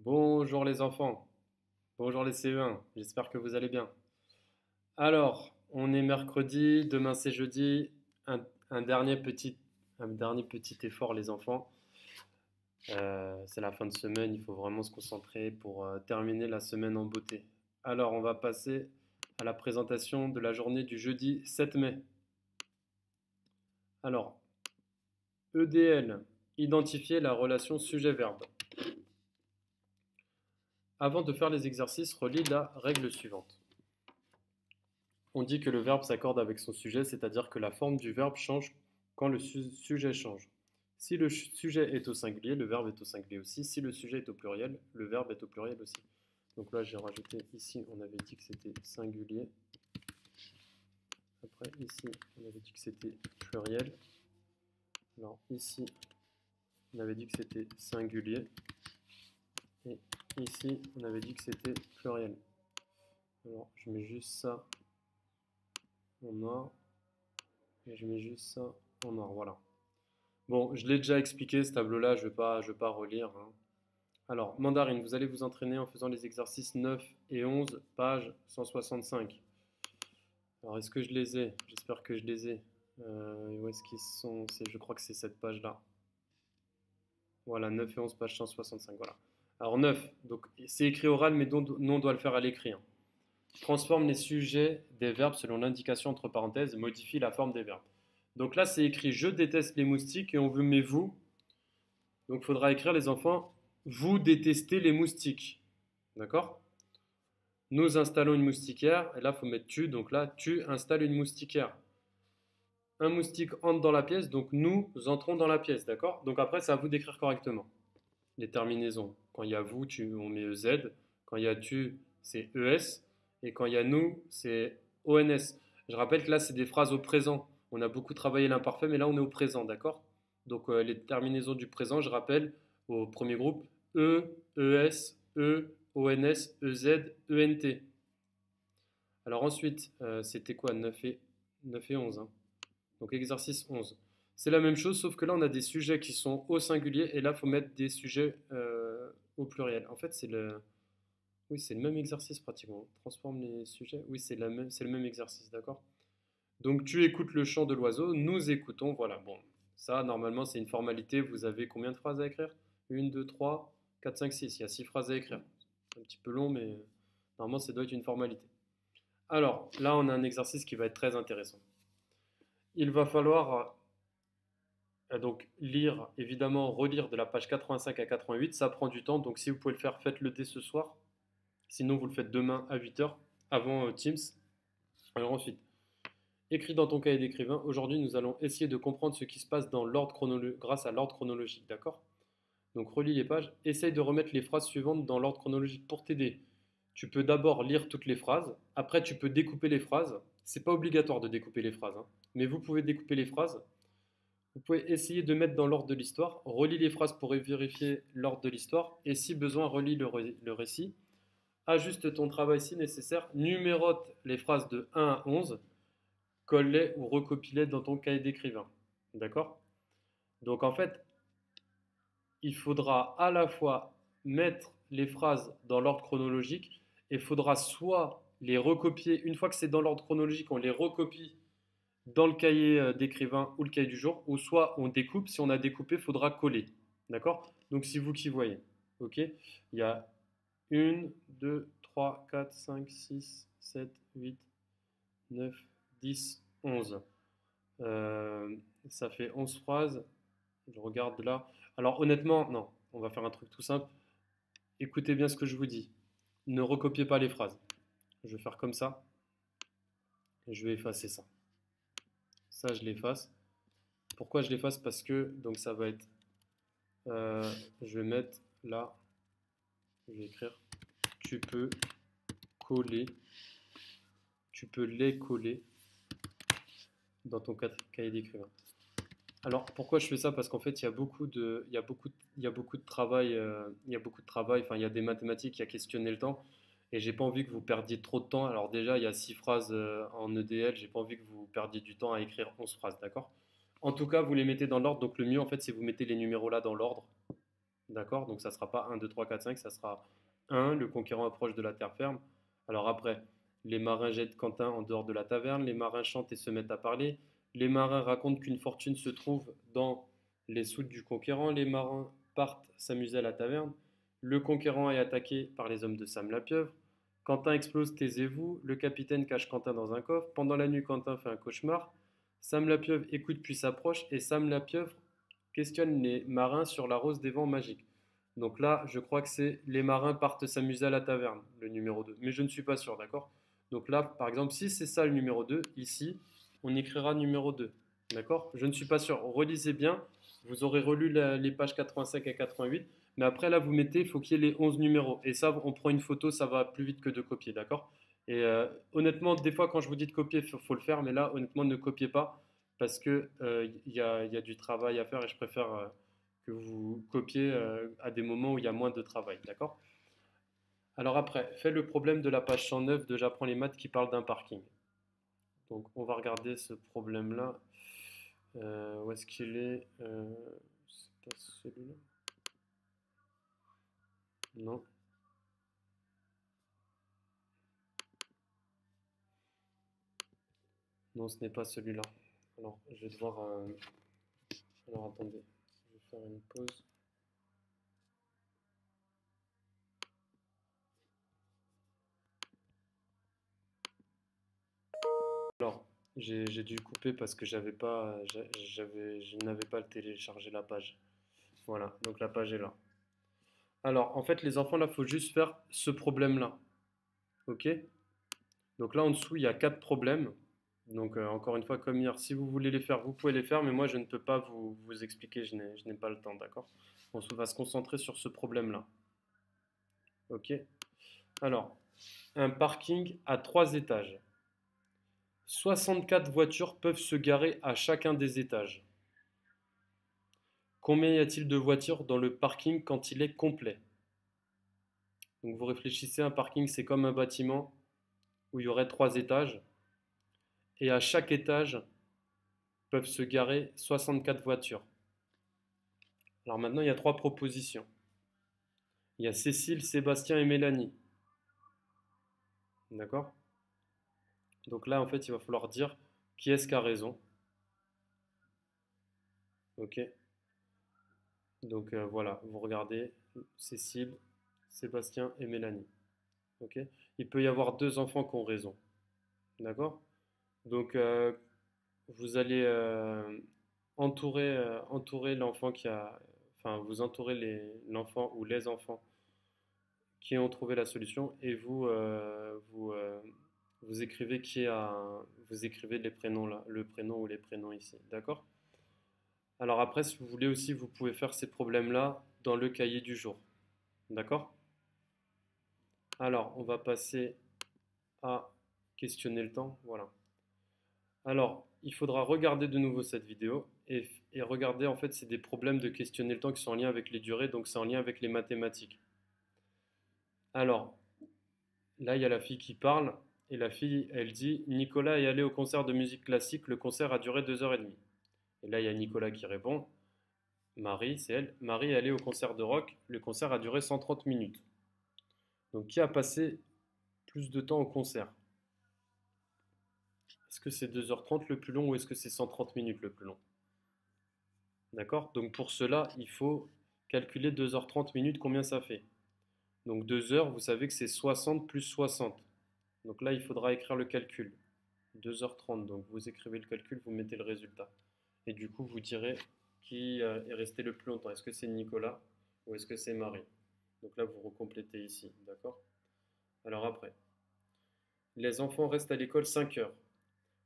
Bonjour les enfants, bonjour les CE1, j'espère que vous allez bien. Alors, on est mercredi, demain c'est jeudi, un, un dernier petit, un dernier petit effort les enfants. C'est la fin de semaine, il faut vraiment se concentrer pour terminer la semaine en beauté. Alors, on va passer à la présentation de la journée du jeudi 7 mai. Alors, EDL, identifier la relation sujet-verbe. Avant de faire les exercices, relis la règle suivante. On dit que le verbe s'accorde avec son sujet, c'est-à-dire que la forme du verbe change quand le sujet change. Si le sujet est au singulier, le verbe est au singulier aussi. Si le sujet est au pluriel, le verbe est au pluriel aussi. Donc là, j'ai rajouté ici, on avait dit que c'était singulier. Après, ici, on avait dit que c'était pluriel. Alors ici, on avait dit que c'était singulier. Et ici, on avait dit que c'était pluriel. Alors, je mets juste ça en noir. Et je mets juste ça en noir, voilà. Bon, je l'ai déjà expliqué ce tableau-là, je vais pas relire, hein. Alors, mandarine, vous allez vous entraîner en faisant les exercices 9 et 11, page 165. Alors, est-ce que je les ai? J'espère que je les ai. Où est-ce qu'ils sont? Je crois que c'est cette page-là. Voilà, 9 et 11, page 165, voilà. Alors, 9, donc c'est écrit oral, mais nous, on doit le faire à l'écrit, hein. Transforme les sujets des verbes selon l'indication entre parenthèses, modifie la forme des verbes. Donc là, c'est écrit je déteste les moustiques et on veut mais vous. Donc il faudra écrire les enfants vous détestez les moustiques. D'accord? Nous installons une moustiquaire et là, il faut mettre tu. Donc là, tu installes une moustiquaire. Un moustique entre dans la pièce, donc nous entrons dans la pièce. D'accord? Donc après, c'est à vous d'écrire correctement les terminaisons. Quand il y a vous, on met EZ. Quand il y a tu, c'est ES. Et quand il y a nous, c'est ONS. Je rappelle que là, c'est des phrases au présent. On a beaucoup travaillé l'imparfait, mais là, on est au présent, d'accord? Donc, les terminaisons du présent, je rappelle, au premier groupe, E, ES, E, ONS, EZ, ENT. Alors ensuite, c'était quoi 9 et 11, hein. Donc, exercice 11. C'est la même chose, sauf que là, on a des sujets qui sont au singulier, et là, il faut mettre des sujets au pluriel. En fait, oui, c'est le même exercice pratiquement. Transforme les sujets. Oui, c'est le même exercice, d'accord? Donc, tu écoutes le chant de l'oiseau, nous écoutons. Voilà, bon, ça, normalement, c'est une formalité. Vous avez combien de phrases à écrire? Une, 2, 3, 4, 5, 6. Il y a 6 phrases à écrire. C'est un petit peu long, mais normalement, ça doit être une formalité. Alors, là, on a un exercice qui va être très intéressant. Il va falloir donc lire, évidemment, relire de la page 85 à 88. Ça prend du temps, donc si vous pouvez le faire, faites-le dès ce soir. Sinon, vous le faites demain à 8 heures, avant Teams. Alors ensuite, écris dans ton cahier d'écrivain. Aujourd'hui, nous allons essayer de comprendre ce qui se passe dans grâce à l'ordre chronologique, d'accord? Donc relis les pages. Essaye de remettre les phrases suivantes dans l'ordre chronologique pour t'aider. Tu peux d'abord lire toutes les phrases. Après, tu peux découper les phrases. C'est pas obligatoire de découper les phrases, hein. Mais vous pouvez découper les phrases. Vous pouvez essayer de mettre dans l'ordre de l'histoire. Relis les phrases pour vérifier l'ordre de l'histoire. Et si besoin, relis le récit. Ajuste ton travail si nécessaire, numérote les phrases de 1 à 11, colle-les ou recopie-les dans ton cahier d'écrivain. D'accord? Donc en fait, il faudra à la fois mettre les phrases dans l'ordre chronologique et il faudra soit les recopier, une fois que c'est dans l'ordre chronologique, on les recopie dans le cahier d'écrivain ou le cahier du jour, ou soit on découpe, si on a découpé, il faudra coller. D'accord? Donc c'est vous qui voyez. Ok? Il y a 1, 2, 3, 4, 5, 6, 7, 8, 9, 10, 11. Ça fait 11 phrases. Je regarde là. Alors honnêtement, non, on va faire un truc tout simple. Écoutez bien ce que je vous dis. Ne recopiez pas les phrases. Je vais faire comme ça. Et je vais effacer ça. Ça, je l'efface. Pourquoi je l'efface? Parce que, donc ça va être... je vais mettre là. Je vais écrire. Tu peux coller. Tu peux les coller dans ton cahier d'écrivain. Alors pourquoi je fais ça? Parce qu'en fait il y a beaucoup de, il y a beaucoup de travail, il y a beaucoup de travail. Enfin il y a des mathématiques, il y a questionner le temps, et j'ai pas envie que vous perdiez trop de temps. Alors déjà il y a 6 phrases en EDL, j'ai pas envie que vous perdiez du temps à écrire 11 phrases, d'accord? En tout cas vous les mettez dans l'ordre, donc le mieux en fait c'est vous mettez les numéros là dans l'ordre. D'accord? Donc ça ne sera pas 1, 2, 3, 4, 5, ça sera 1, le conquérant approche de la terre ferme. Alors après, les marins jettent Quentin en dehors de la taverne, les marins chantent et se mettent à parler, les marins racontent qu'une fortune se trouve dans les soutes du conquérant, les marins partent s'amuser à la taverne, le conquérant est attaqué par les hommes de Sam la pieuvre, Quentin explose, taisez-vous, le capitaine cache Quentin dans un coffre, pendant la nuit Quentin fait un cauchemar, Sam la pieuvre écoute puis s'approche et Sam la pieuvre questionne les marins sur la rose des vents magiques. Donc là, je crois que c'est les marins partent s'amuser à la taverne, le numéro 2. Mais je ne suis pas sûr, d'accord? Donc là, par exemple, si c'est ça le numéro 2, ici, on écrira numéro 2. D'accord? Je ne suis pas sûr. Relisez bien. Vous aurez relu les pages 85 et 88. Mais après, là, vous mettez, il faut qu'il y ait les 11 numéros. Et ça, on prend une photo, ça va plus vite que de copier, d'accord? Et honnêtement, des fois, quand je vous dis de copier, faut le faire. Mais là, honnêtement, ne copiez pas parce que y a du travail à faire et je préfère que vous copiez à des moments où il y a moins de travail, d'accord? Alors après, fais le problème de la page 109 de J'apprends les maths qui parle d'un parking. Donc on va regarder ce problème-là. Où est-ce qu'il est, c'est pas celui-là? Non. Non, ce n'est pas celui-là. Alors, je vais devoir... Alors, attendez. Je vais faire une pause. Alors, j'ai dû couper parce que je n'avais pas téléchargé la page. Voilà, donc la page est là. Alors, en fait, les enfants, là, il faut juste faire ce problème-là. OK? Donc là, en dessous, il y a 4 problèmes. Donc, encore une fois, comme hier, si vous voulez les faire, vous pouvez les faire, mais moi, je ne peux pas vous expliquer, je n'ai pas le temps, d'accord? On va se concentrer sur ce problème-là. OK? Alors, un parking à 3 étages. 64 voitures peuvent se garer à chacun des étages. Combien y a-t-il de voitures dans le parking quand il est complet? Donc vous réfléchissez, un parking c'est comme un bâtiment où il y aurait 3 étages et à chaque étage peuvent se garer 64 voitures. Alors maintenant il y a 3 propositions. Il y a Cécile, Sébastien et Mélanie. D'accord? Donc là en fait il va falloir dire qui est-ce qui a raison. Ok? Donc voilà, vous regardez Cécile, Sébastien et Mélanie. Ok? Il peut y avoir 2 enfants qui ont raison. D'accord? Donc vous allez entourer l'enfant qui a... Enfin, vous entourez l'enfant ou les enfants qui ont trouvé la solution et vous écrivez vous écrivez les prénoms là, le prénom ou les prénoms ici. D'accord? Alors après, si vous voulez aussi, vous pouvez faire ces problèmes-là dans le cahier du jour. D'accord? Alors, on va passer à questionner le temps. Voilà. Alors, il faudra regarder de nouveau cette vidéo et regarder, en fait, c'est des problèmes de questionner le temps qui sont en lien avec les durées, donc c'est en lien avec les mathématiques. Alors, là, il y a la fille qui parle et la fille, elle dit Nicolas est allé au concert de musique classique, le concert a duré 2h30. Et là, il y a Nicolas qui répond Marie, c'est elle, Marie est allée au concert de rock, le concert a duré 130 minutes. Donc, qui a passé plus de temps au concert? Est-ce que c'est 2h30 le plus long ou est-ce que c'est 130 minutes le plus long? D'accord? Donc pour cela, il faut calculer 2h30 minutes, combien ça fait? Donc 2 heures, vous savez que c'est 60 plus 60. Donc là, il faudra écrire le calcul. 2h30, donc vous écrivez le calcul, vous mettez le résultat. Et du coup, vous direz qui est resté le plus longtemps. Est-ce que c'est Nicolas ou est-ce que c'est Marie? Donc là, vous recomplétez ici, d'accord? Alors après, les enfants restent à l'école 5 heures.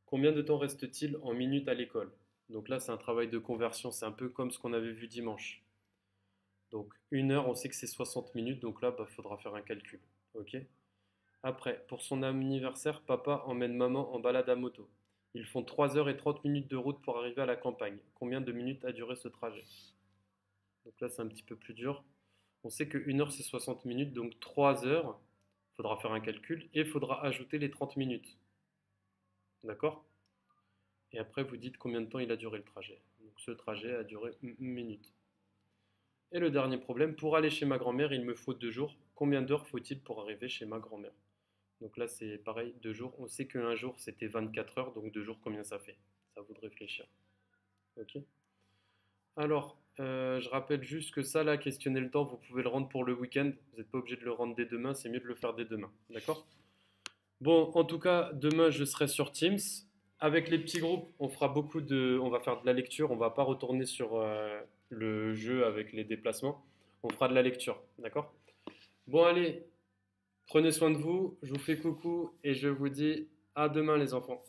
Combien de temps reste-t-il en minutes à l'école? Donc là, c'est un travail de conversion, c'est un peu comme ce qu'on avait vu dimanche. Donc 1 heure, on sait que c'est 60 minutes, donc là, il faudra faire un calcul. Ok? Après, pour son anniversaire, papa emmène maman en balade à moto. Ils font 3h30 de route pour arriver à la campagne. Combien de minutes a duré ce trajet? Donc là, c'est un petit peu plus dur. On sait que 1 heure, c'est 60 minutes, donc 3 heures, il faudra faire un calcul, et il faudra ajouter les 30 minutes. D'accord? Et après, vous dites combien de temps il a duré le trajet. Donc ce trajet a duré 1 minute. Et le dernier problème, pour aller chez ma grand-mère, il me faut 2 jours. Combien d'heures faut-il pour arriver chez ma grand-mère? Donc là, c'est pareil, 2 jours. On sait qu'un jour, c'était 24 heures, donc 2 jours, combien ça fait? Ça à vous de réfléchir. Ok. Alors, je rappelle juste que ça, là, questionner le temps, vous pouvez le rendre pour le week-end. Vous n'êtes pas obligé de le rendre dès demain, c'est mieux de le faire dès demain. D'accord? Bon, en tout cas, demain, je serai sur Teams. Avec les petits groupes, on va faire de la lecture. On va pas retourner sur le jeu avec les déplacements. On fera de la lecture, d'accord? Bon, allez, prenez soin de vous. Je vous fais coucou et je vous dis à demain, les enfants.